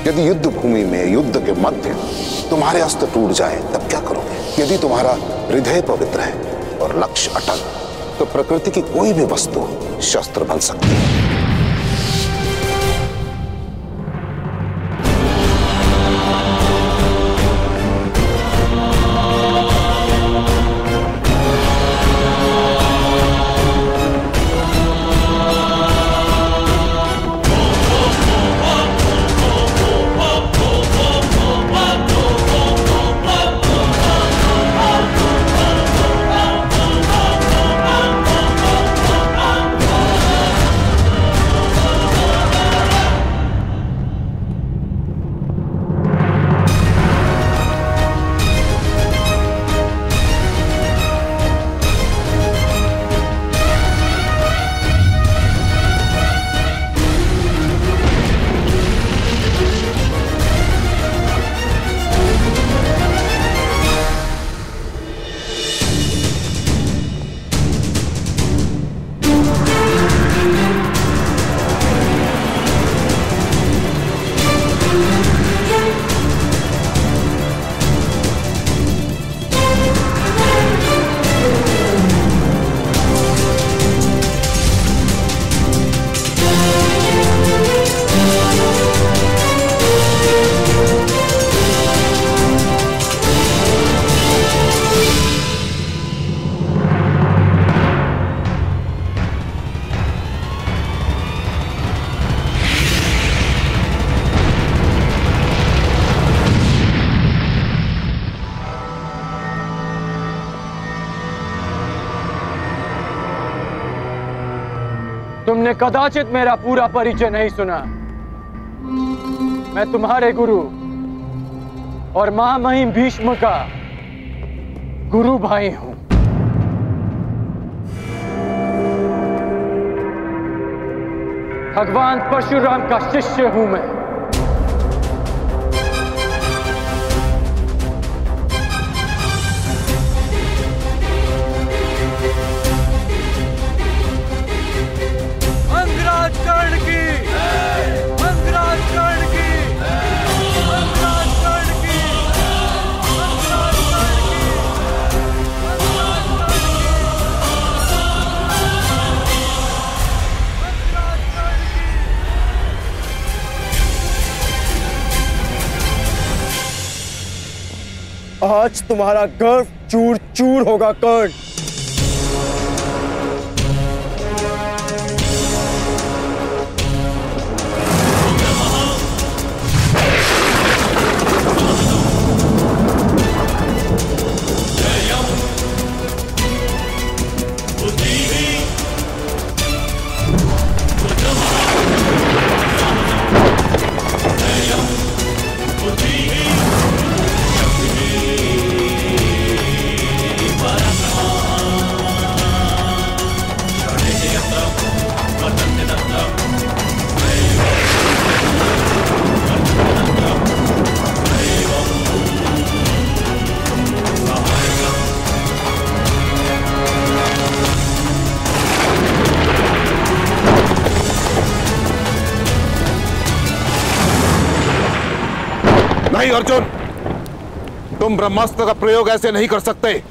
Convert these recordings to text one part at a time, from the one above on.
यदि युद्ध भूमि में युद्ध के मध्य तुम्हारे अस्त्र टूट जाए तब क्या करोगे? यदि तुम्हारा हृदय पवित्र है और लक्ष्य अटल, तो प्रकृति की कोई भी वस्तु शस्त्र बन सकती है। तुमने कदाचित मेरा पूरा परिचय नहीं सुना। मैं तुम्हारे गुरु और महामहिम भीष्म का गुरु भाई हूं। भगवान परशुराम का शिष्य हूं मैं। आज तुम्हारा गर्व चूर चूर होगा कर्ण। नहीं अर्जुन, तुम ब्रह्मास्त्र का प्रयोग ऐसे नहीं कर सकते।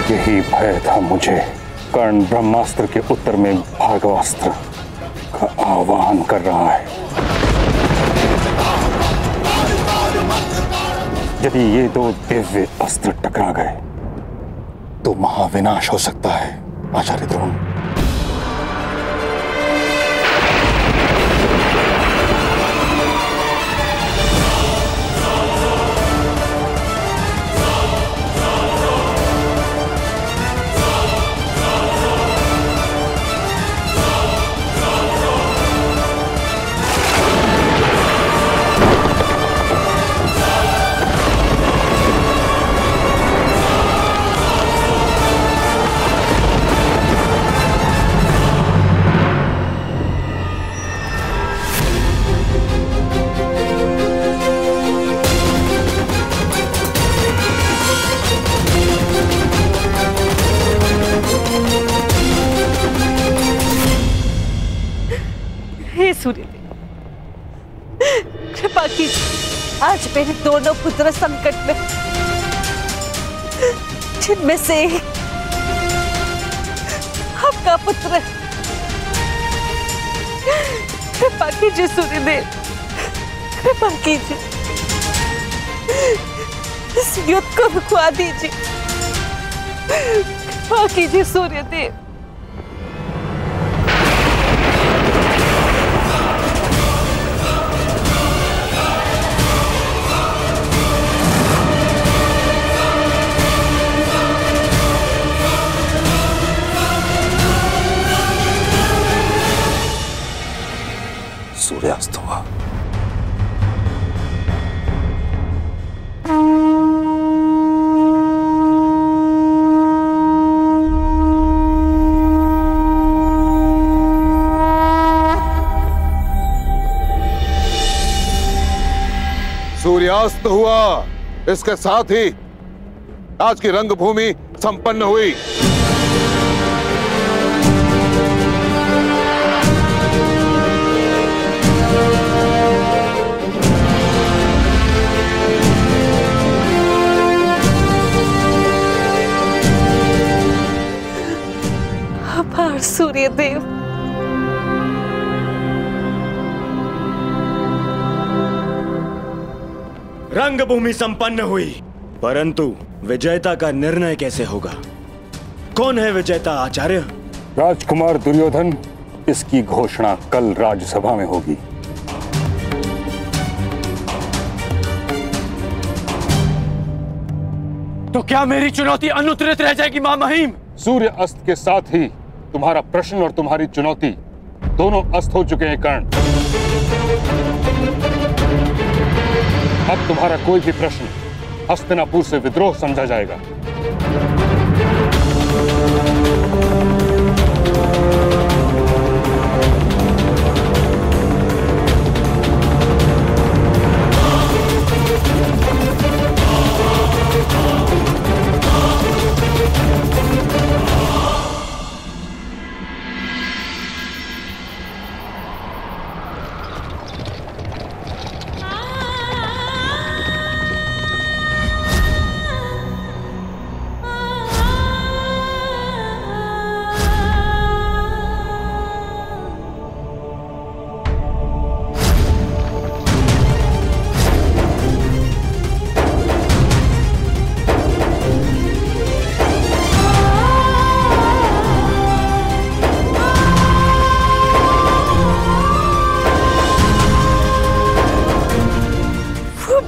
यही भय था मुझे। कर्ण ब्रह्मास्त्र के उत्तर में भार्गवास्त्र का आह्वान कर रहा है। यदि ये दो दिव्य अस्त्र टकरा गए तो महाविनाश हो सकता है आचार्य द्रोण। सूर्यदेव, कृपा कीजिए। आज मेरे दोनों पुत्र संकट में, जिनमें से एक आपका पुत्र है। कृपा कीजिए सूर्यदेव, कृपा कीजिए, इस युद्ध को रुकवा दीजिए। कृपा कीजिए सूर्यदेव। सूर्यास्त हुआ। सूर्यास्त हुआ, इसके साथ ही आज की रंगभूमि संपन्न हुई। आभार सूर्यदेव। रंगभूमि संपन्न हुई, परंतु विजेता का निर्णय कैसे होगा? कौन है विजेता आचार्य? राजकुमार दुर्योधन, इसकी घोषणा कल राज्यसभा में होगी। तो क्या मेरी चुनौती अनुत्तरित रह जाएगी मां महिम? सूर्य अस्त के साथ ही तुम्हारा प्रश्न और तुम्हारी चुनौती दोनों अस्त हो चुके हैं कर्ण। अब तुम्हारा कोई भी प्रश्न हस्तिनापुर से विद्रोह समझा जाएगा।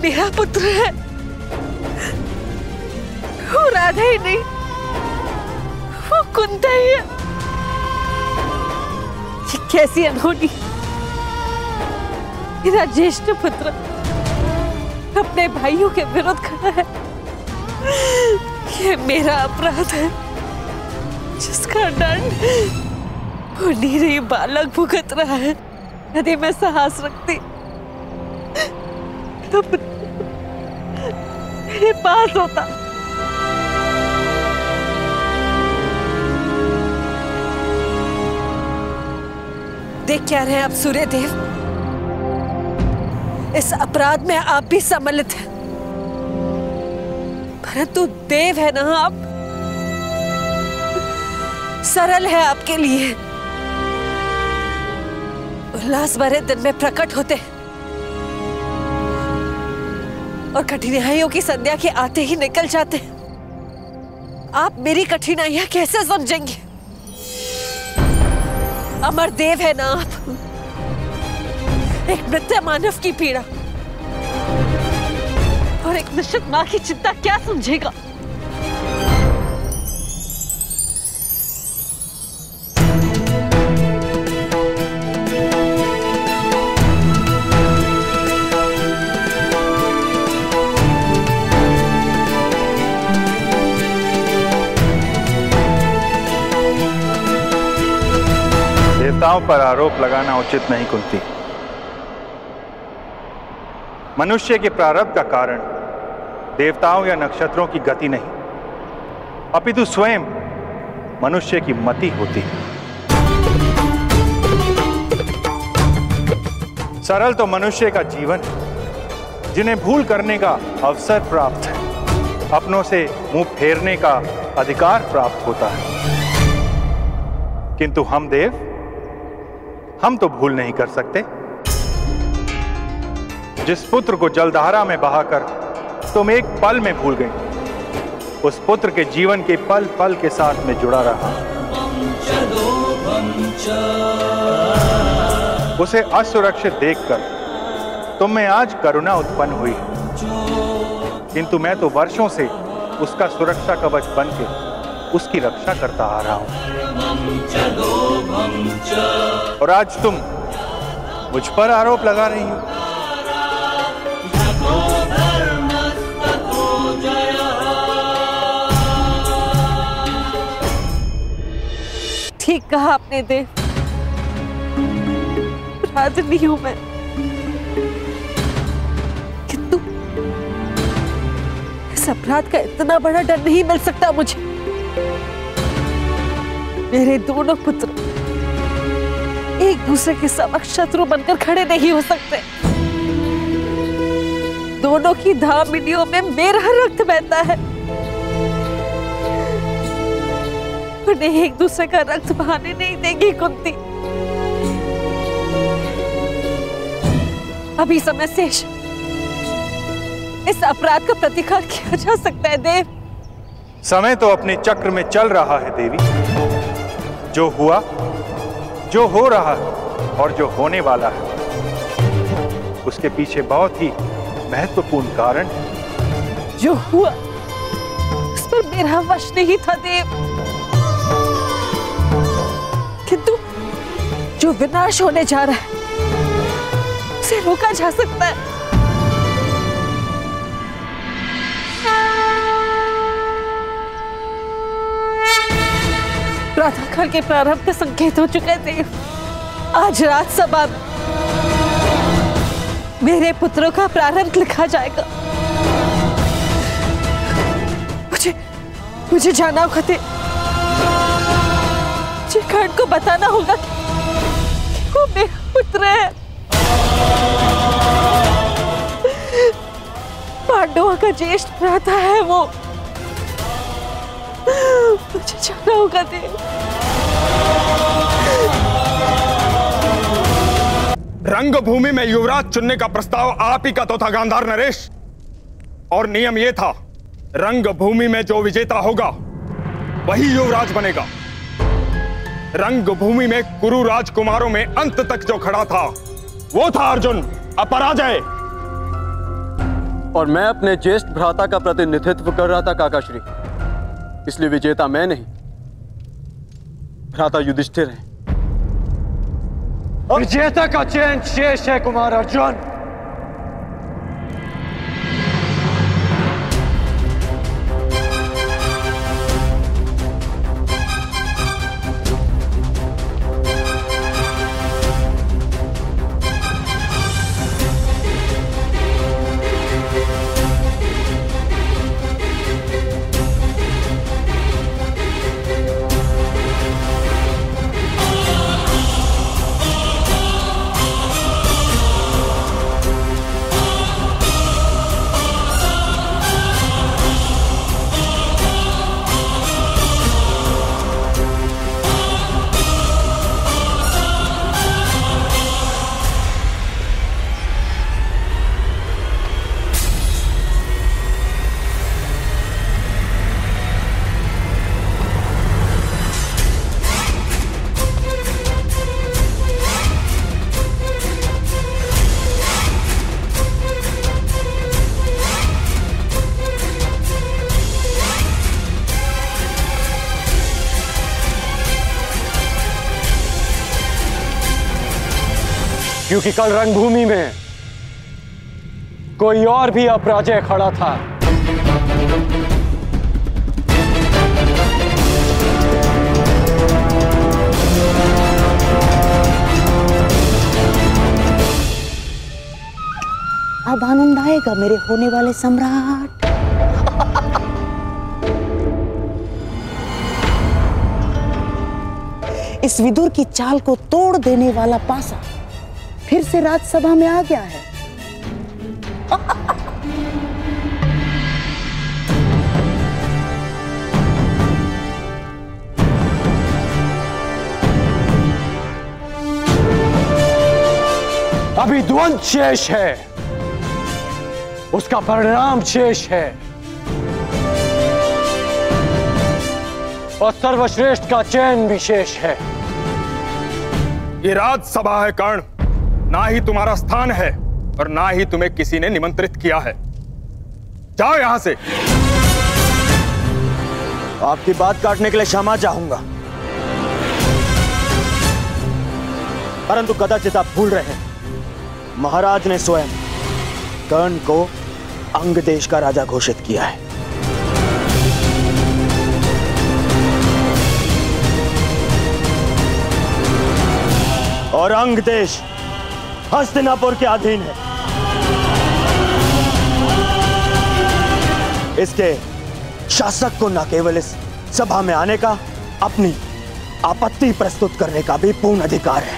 मेरा पुत्र है, वो राधा ही नहीं, वो कुंता ही है। ये कैसी अनहोनी, मेरा ज्येष्ठ पुत्र अपने भाइयों के विरुद्ध खड़ा है। ये मेरा अपराध है, जिसका दंड वो निरीह बालक भुगत रहा है। यदि मैं साहस रखती तो मेरे पास होता। देख क्या रहे हैं आप सूर्यदेव, इस अपराध में आप भी सम्मिलित हैं, परंतु देव है ना आप, सरल है आपके लिए। उल्लास भरे दिन में प्रकट होते हैं और कठिनाइयों की संध्या के आते ही निकल जाते हैं। आप मेरी कठिनाइयां कैसे समझेंगे? अमर देव है ना आप, एक मृत मानव की पीड़ा और एक निश्चित मां की चिंता क्या समझेगा? देवताओं पर आरोप लगाना उचित नहीं कुंती। मनुष्य के प्रारब्ध का कारण देवताओं या नक्षत्रों की गति नहीं, अपितु स्वयं मनुष्य की मति होती है। सरल तो मनुष्य का जीवन है, जिन्हें भूल करने का अवसर प्राप्त है, अपनों से मुंह फेरने का अधिकार प्राप्त होता है। किंतु हम देव, हम तो भूल नहीं कर सकते। जिस पुत्र को जलधारा में बहाकर तुम एक पल में भूल गई, उस पुत्र के जीवन के पल पल के साथ में जुड़ा रहा। उसे असुरक्षित देखकर तुम में आज करुणा उत्पन्न हुई, किंतु मैं तो वर्षों से उसका सुरक्षा कवच बनके उसकी रक्षा करता आ रहा हूं। और आज तुम मुझ पर आरोप लगा रही हो। ठीक कहा आपने देव, अपराधी हूं मैं, किंतु इस अपराध का इतना बड़ा डर नहीं मिल सकता मुझे। मेरे दोनों पुत्र एक दूसरे के समक्ष शत्रु बनकर खड़े नहीं हो सकते। दोनों की धामनियों में मेरा रक्त बहता है, उन्हें एक दूसरे का रक्त बहाने नहीं देगी कुंती। अभी समय शेष, इस अपराध का प्रतिकार किया जा सकता है देव। समय तो अपने चक्र में चल रहा है देवी। जो हुआ, जो हो रहा है और जो होने वाला है, उसके पीछे बहुत ही महत्वपूर्ण कारण है। जो हुआ उस पर मेरा वश नहीं था देव, किंतु जो विनाश होने जा रहा है उसे रोका जा सकता है। प्रातःकाल के प्रारंभ का संकेत हो चुका है देव। आज रात सभा में मेरे पुत्रों का प्रारंभ लिखा जाएगा। मुझे जाना होगा देव, मुझे कर्ण को बताना होगा कि वो मेरा पुत्र है। पांडवों का ज्येष्ठ भ्राता है वो। मुझे जाना होगा देव। रंगभूमि में युवराज चुनने का प्रस्ताव आप ही का तो था गांधार नरेश, और नियम यह था, रंगभूमि में जो विजेता होगा वही युवराज बनेगा। रंगभूमि में कुरु राजकुमारों में अंत तक जो खड़ा था वो था अर्जुन, अपराजय। और मैं अपने ज्येष्ठ भ्राता का प्रतिनिधित्व कर रहा था काकाश्री, इसलिए विजेता मैं नहीं, भ्राता युधिष्ठिर है। विजेता का चयन शेष है कुमार अर्जुन। क्योंकि कल रणभूमि में कोई और भी अपराजय खड़ा था। अब आनंद आएगा मेरे होने वाले सम्राट। इस विदुर की चाल को तोड़ देने वाला पासा फिर से राजसभा में आ गया है। अभी द्वंद्व शेष है, उसका परिणाम शेष है, और सर्वश्रेष्ठ का चयन भी शेष है। ये राजसभा है कर्ण, ना ही तुम्हारा स्थान है और ना ही तुम्हें किसी ने निमंत्रित किया है। जाओ यहां से। आपकी बात काटने के लिए क्षमा चाहूंगा, परंतु कदाचित आप भूल रहे हैं, महाराज ने स्वयं कर्ण को अंग देश का राजा घोषित किया है। और अंग देश हस्तिनापुर के अधीन है। इसके शासक को न केवल इस सभा में आने का, अपनी आपत्ति प्रस्तुत करने का भी पूर्ण अधिकार है।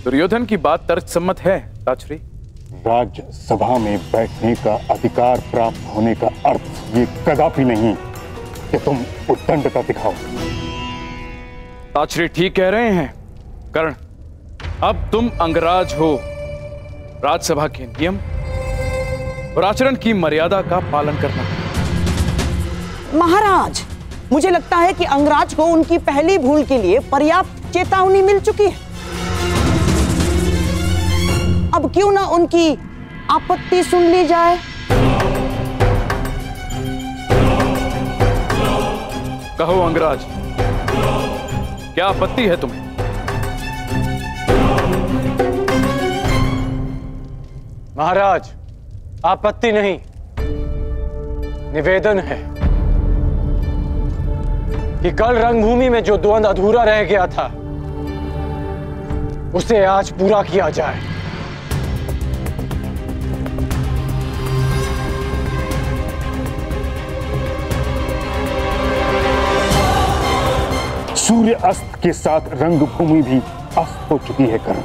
दुर्योधन की बात तर्कसम्मत है ताचरी। राज्यसभा में बैठने का अधिकार प्राप्त होने का अर्थ ये कदापि नहीं कि तुम उद्दंडता दिखाओ। ताचरी ठीक कह रहे हैं कर्ण, अब तुम अंगराज हो। राज्यसभा के नियम और आचरण की मर्यादा का पालन करना। महाराज, मुझे लगता है कि अंगराज को उनकी पहली भूल के लिए पर्याप्त चेतावनी मिल चुकी है। अब क्यों ना उनकी आपत्ति सुन ली जाए। कहो अंगराज, क्या आपत्ति है तुम्हें? महाराज, आपत्ति नहीं, निवेदन है कि कल रंगभूमि में जो द्वंद्व अधूरा रह गया था उसे आज पूरा किया जाए। सूर्य अस्त के साथ रंगभूमि भी अस्त हो चुकी है कर्ण।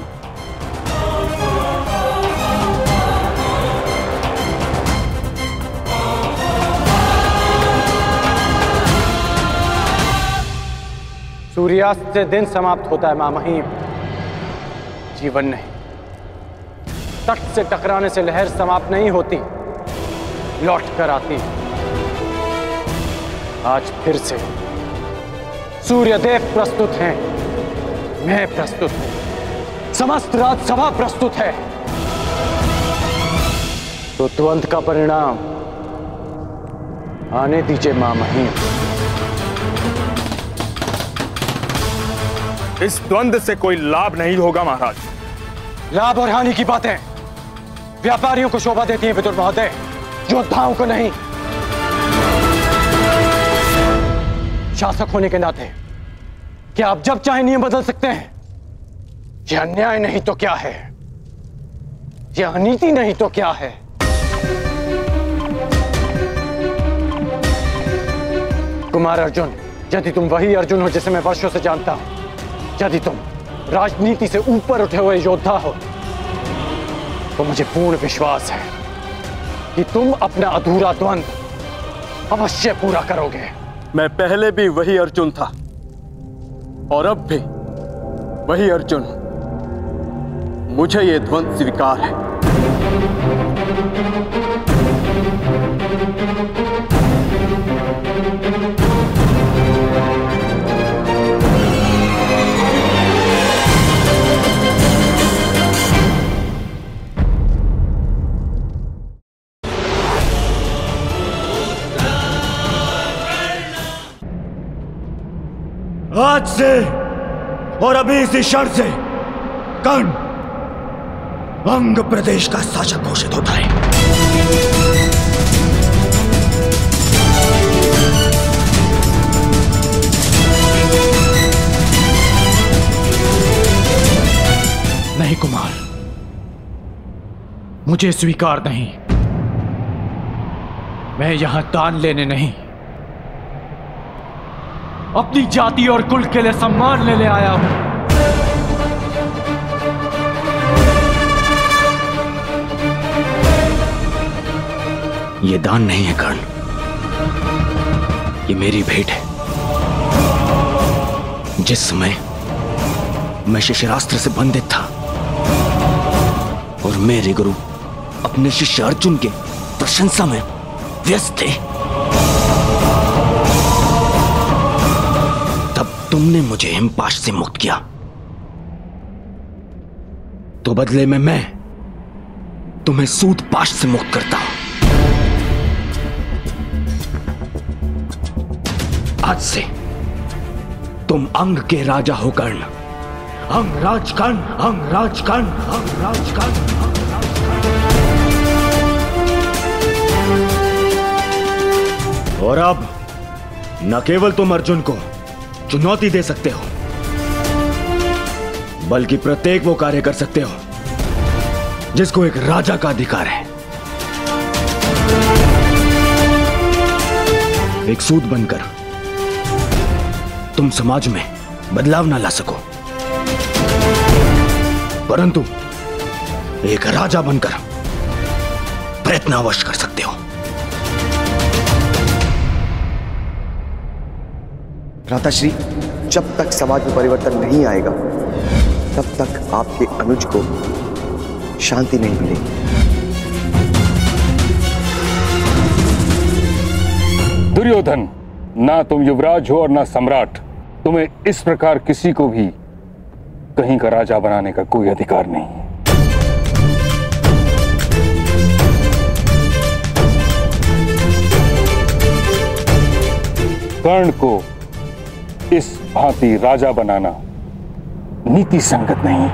सूर्यास्त से दिन समाप्त होता है मां महिम, जीवन नहीं। तट से टकराने से लहर समाप्त नहीं होती, लौट कर आती। आज फिर से सूर्यदेव प्रस्तुत हैं, मैं प्रस्तुत हूं, समस्त राज्यसभा प्रस्तुत है। तो द्वंद्व का परिणाम आने दीजिए मां महिम। इस द्वंद्व से कोई लाभ नहीं होगा महाराज। लाभ और हानि की बातें व्यापारियों को शोभा देती हैं विदुर महोदय, योद्धाओं को नहीं। शासक होने के नाते क्या आप जब चाहे नियम बदल सकते हैं? यह अन्याय नहीं तो क्या है, यह अनीति नहीं तो क्या है। कुमार अर्जुन, यदि तुम वही अर्जुन हो जिसे मैं वर्षों से जानता हूं, यदि तुम राजनीति से ऊपर उठे हुए योद्धा हो, तो मुझे पूर्ण विश्वास है कि तुम अपना अधूरा द्वंद्व अवश्य पूरा करोगे। मैं पहले भी वही अर्जुन था और अब भी वही अर्जुन हूं। मुझे यह द्वंद्व स्वीकार है। आज से और अभी इसी क्षण से कर्ण अंग प्रदेश का शासक घोषित होता है। नहीं कुमार, मुझे स्वीकार नहीं। मैं यहां दान लेने नहीं, अपनी जाति और कुल के लिए सम्मान लेने आया हूं। ये दान नहीं है कर्ण, ये मेरी भेंट है। जिस समय मैं शिशिरास्त्र से बंधित था और मेरे गुरु अपने शिष्य अर्जुन के प्रशंसा में व्यस्त थे, तब तुमने मुझे हिमपाश से मुक्त किया। तो बदले में मैं तुम्हें सूतपाश से मुक्त करता हूं। आज से तुम अंग के राजा हो कर्ण। अंगराज कर्ण, अंगराज कर्ण, अंगराज कर्ण। और अब न केवल तुम अर्जुन को चुनौती दे सकते हो, बल्कि प्रत्येक वो कार्य कर सकते हो जिसको एक राजा का अधिकार है। एक सूत बनकर तुम समाज में बदलाव ना ला सको, परंतु एक राजा बनकर प्रयत्न अवश्य कर सकते हो। भ्राताश्री, जब तक समाज में परिवर्तन नहीं आएगा तब तक आपके अनुज को शांति नहीं मिलेगी। दुर्योधन, ना तुम युवराज हो और ना सम्राट। तुम्हें इस प्रकार किसी को भी कहीं का राजा बनाने का कोई अधिकार नहीं। कर्ण को इस भांति राजा बनाना नीति संगत नहीं।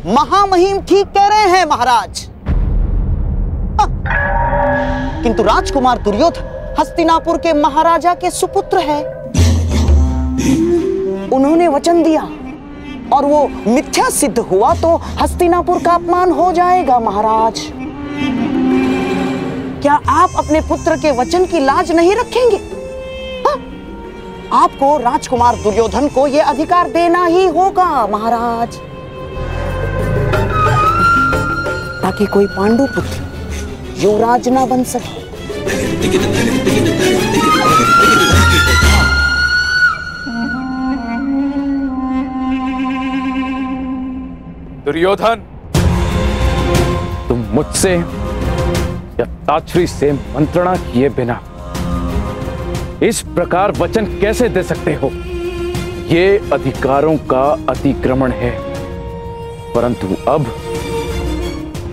महामहिम ठीक कह रहे हैं महाराज। किंतु राजकुमार दुर्योधन हस्तिनापुर के महाराजा के सुपुत्र है। उन्होंने वचन दिया और वो मिथ्या सिद्ध हुआ तो हस्तिनापुर का अपमान हो जाएगा महाराज। क्या आप अपने पुत्र के वचन की लाज नहीं रखेंगे? आपको राजकुमार दुर्योधन को यह अधिकार देना ही होगा महाराज, ताकि कोई पांडु पुत्र युवराज ना बन सके। दुर्योधन, तुम मुझसे या ताछरी से मंत्रणा किए बिना इस प्रकार वचन कैसे दे सकते हो? ये अधिकारों का अतिक्रमण है। परंतु अब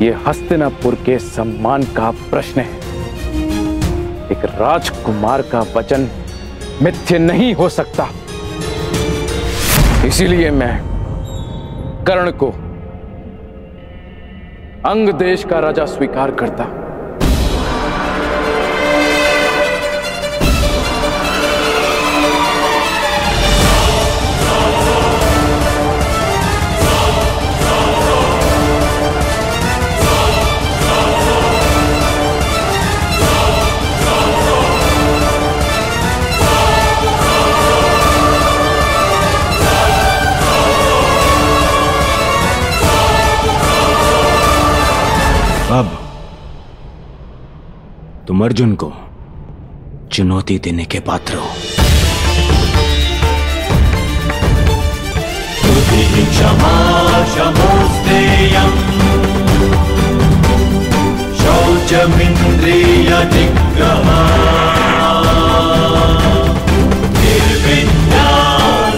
ये हस्तिनापुर के सम्मान का प्रश्न है। एक राजकुमार का वचन मिथ्य नहीं हो सकता। इसीलिए मैं कर्ण को अंग देश का राजा स्वीकार करता। अब तुम अर्जुन को चुनौती देने के पात्र हो। क्षमा शमोस्तेयम् शौचमिन्द्रिय निग्रहा निर्विद्या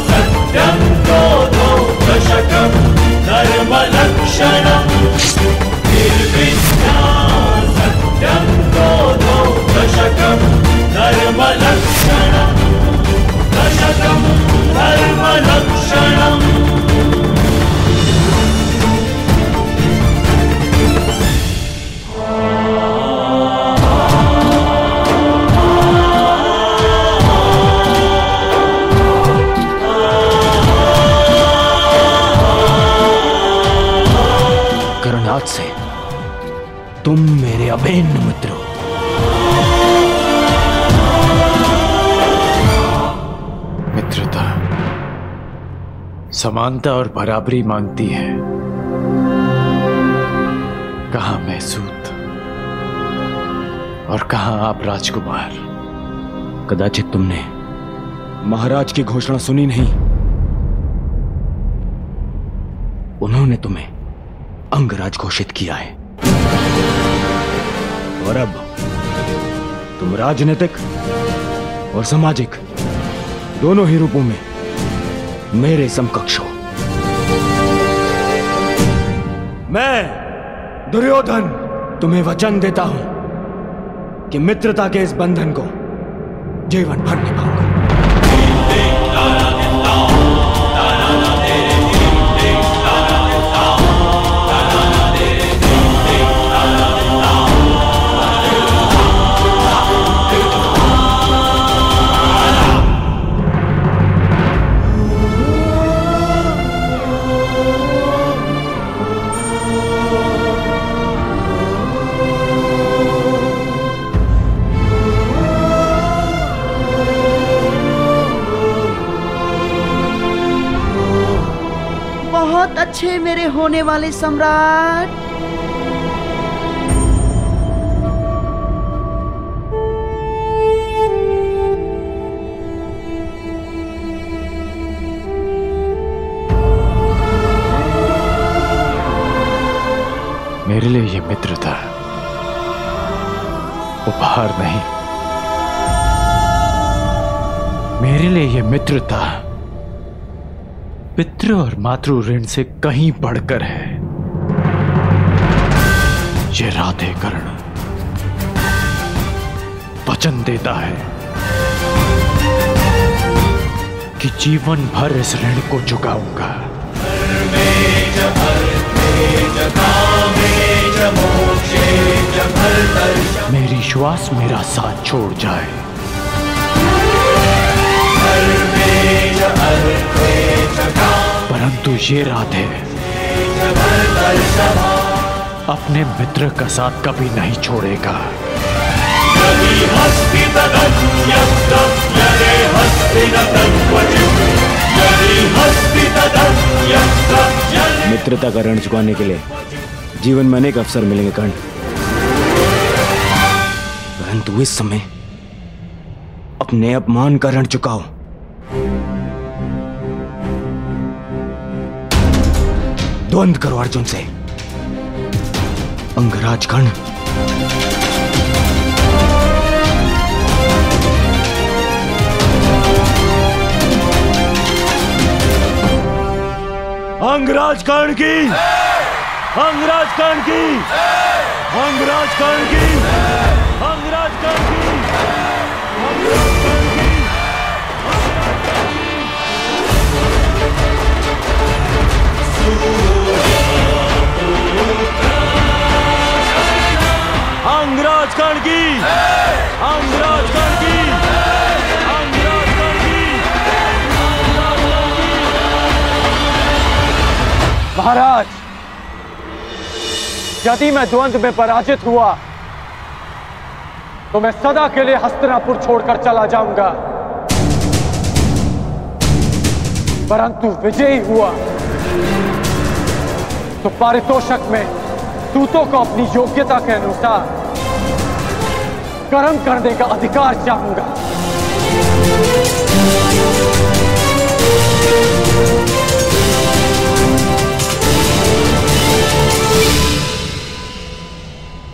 सत्यं क्रोधो दशकं धर्मलक्षणम् निर्विद्या सत्यं क्रोधो दशकं धर्मलक्षणम् दशकं धर्मलक्षणम्। कर्ण, आज से तुम मेरे अभिन्न मित्र हो। समानता और बराबरी मांगती है, कहां मैं सूत और कहां आप राजकुमार। कदाचित तुमने महाराज की घोषणा सुनी नहीं। उन्होंने तुम्हें अंगराज घोषित किया है और अब तुम राजनीतिक और सामाजिक दोनों ही रूपों में मेरे समकक्ष हो। मैं दुर्योधन तुम्हें वचन देता हूं कि मित्रता के इस बंधन को जीवन भर निभाऊंगा। बहुत अच्छे मेरे होने वाले सम्राट। मेरे लिए ये मित्रता उपहार नहीं, मेरे लिए ये मित्रता पितृ और मातृ ऋण से कहीं बढ़कर है। ये राधेकर्ण वचन देता है कि जीवन भर इस ऋण को चुकाऊंगा। मेरी श्वास मेरा साथ छोड़ जाए, परंतु ये राधे अपने मित्र का साथ कभी नहीं छोड़ेगा। मित्रता का ऋण चुकाने के लिए जीवन में अनेक अवसर मिलेंगे कर्ण, परंतु इस समय अपने अपमान का ऋण चुकाओ। द्वंद्व करो अर्जुन से, अंगराज कर्ण। अंगराज कर्ण की, अंगराज कर्ण की, अंगराज कर्ण की, अंगराज कर्ण की, अंगराज कर्ण की। अंगराज कर्ण की, अंगराज कर्ण की, अंगराज कर्ण की। महाराज, यदि मैं द्वंद्व में पराजित हुआ तो मैं सदा के लिए हस्तिनापुर छोड़कर चला जाऊंगा, परंतु विजयी हुआ तो पारितोषक में दूतों को अपनी योग्यता के अनुसार कर्म करने का अधिकार चाहूंगा।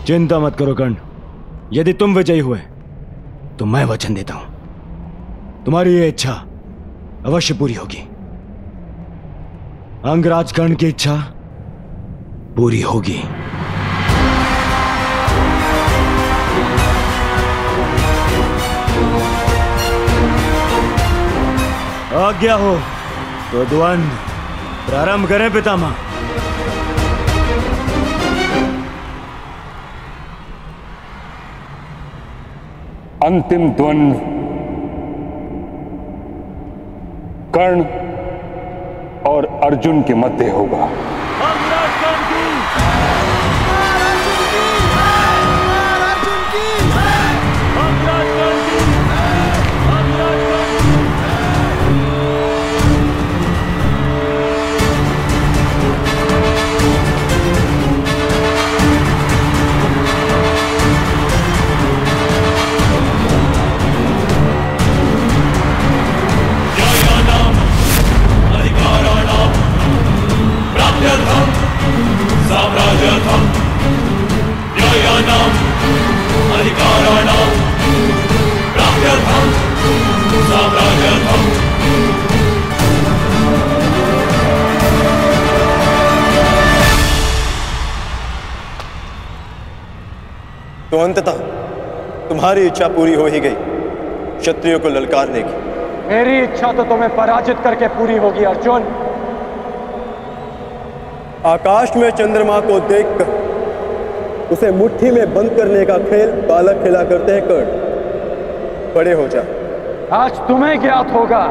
चिंता मत करो कर्ण, यदि तुम विजयी हुए तो मैं वचन देता हूं तुम्हारी ये इच्छा अवश्य पूरी होगी। अंगराज कर्ण की इच्छा पूरी होगी। आज्ञा हो तो द्वंद्व प्रारंभ करें पितामह। अंतिम द्वंद्व कर्ण और अर्जुन के मध्य होगा। तो अंततः तुम्हारी इच्छा पूरी हो ही गई, क्षत्रियों को ललकारने की। मेरी इच्छा तो तुम्हें पराजित करके पूरी होगी अर्जुन। आकाश में चंद्रमा को देखकर उसे मुट्ठी में बंद करने का खेल बालक खेला करते हैं। कर्ण, बड़े हो जा। आज तुम्हें ज्ञात होगा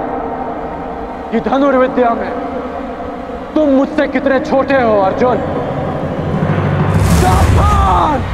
कि धनुर्विद्या में तुम मुझसे कितने छोटे हो अर्जुन। सावधान!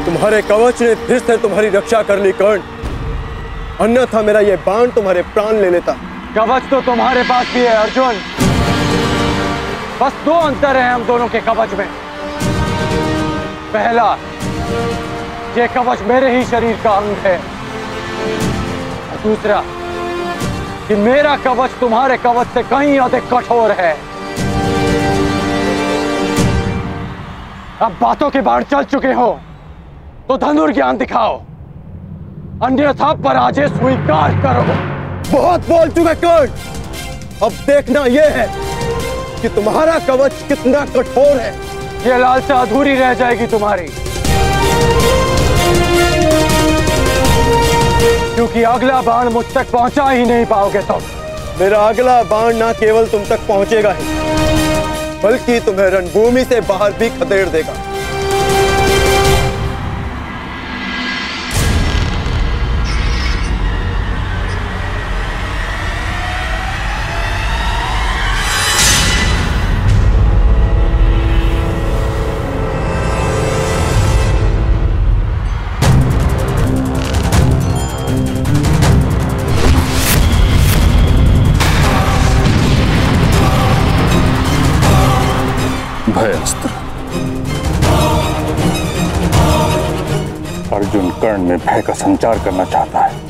तुम्हारे कवच ने फिर से तुम्हारी रक्षा कर ली कर्ण, अन्यथा मेरा ये बाण तुम्हारे प्राण ले लेता। कवच तो तुम्हारे पास भी है अर्जुन, बस दो अंतर है हम दोनों के कवच में। पहला, ये कवच मेरे ही शरीर का अंग है, और दूसरा कि मेरा कवच तुम्हारे कवच से कहीं अधिक कठोर है। अब बातों के बाढ़ चल चुके हो तो धनुर्ज्ञान दिखाओ, अन्यथा पराजय स्वीकार करो। बहुत बोल चुके कर्ण, अब देखना यह है कि तुम्हारा कवच कितना कठोर है। ये लालसा अधूरी रह जाएगी तुम्हारी, क्योंकि अगला बाण मुझ तक पहुंचा ही नहीं पाओगे तुम। मेरा अगला बाण ना केवल तुम तक पहुंचेगा ही, बल्कि तुम्हें रणभूमि से बाहर भी खदेड़ देगा। अर्जुन कर्ण में भय का संचार करना चाहता है।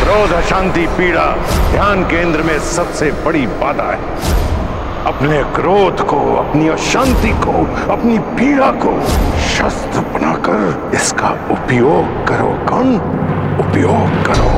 क्रोध, अशांति, पीड़ा ध्यान केंद्र में सबसे बड़ी बाधा है। अपने क्रोध को, अपनी अशांति को, अपनी पीड़ा को शस्त्र बनाकर इसका उपयोग करो। कर्ण, उपयोग करो।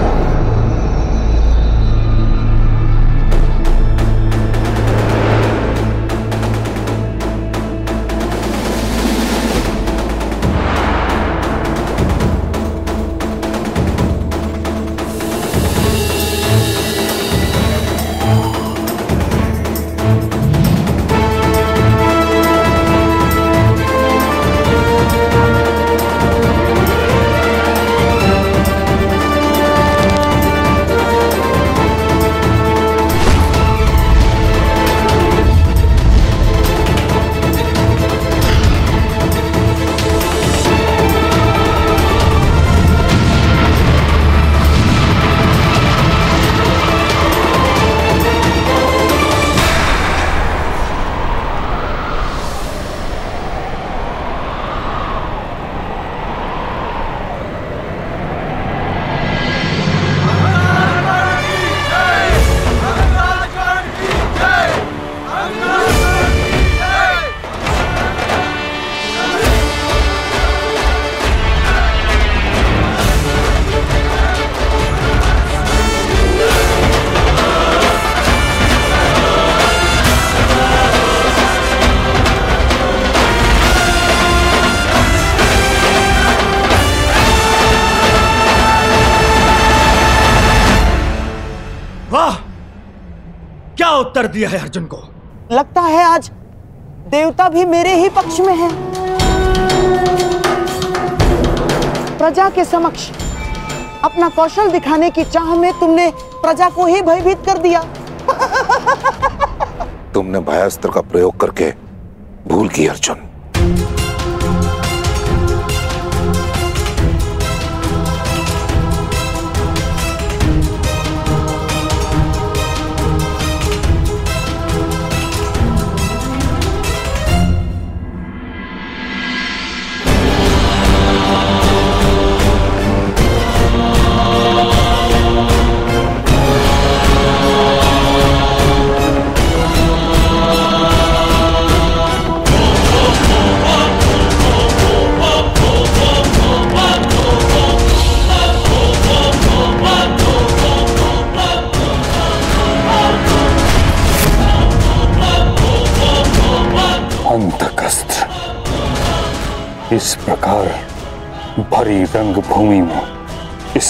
वाह, क्या उत्तर दिया है अर्जुन को। लगता है आज देवता भी मेरे ही पक्ष में हैं। प्रजा के समक्ष अपना कौशल दिखाने की चाह में तुमने प्रजा को ही भयभीत कर दिया। तुमने भयास्त्र का प्रयोग करके भूल की अर्जुन। अंतकस्त्र इस प्रकार भरी रंगभूमि में इस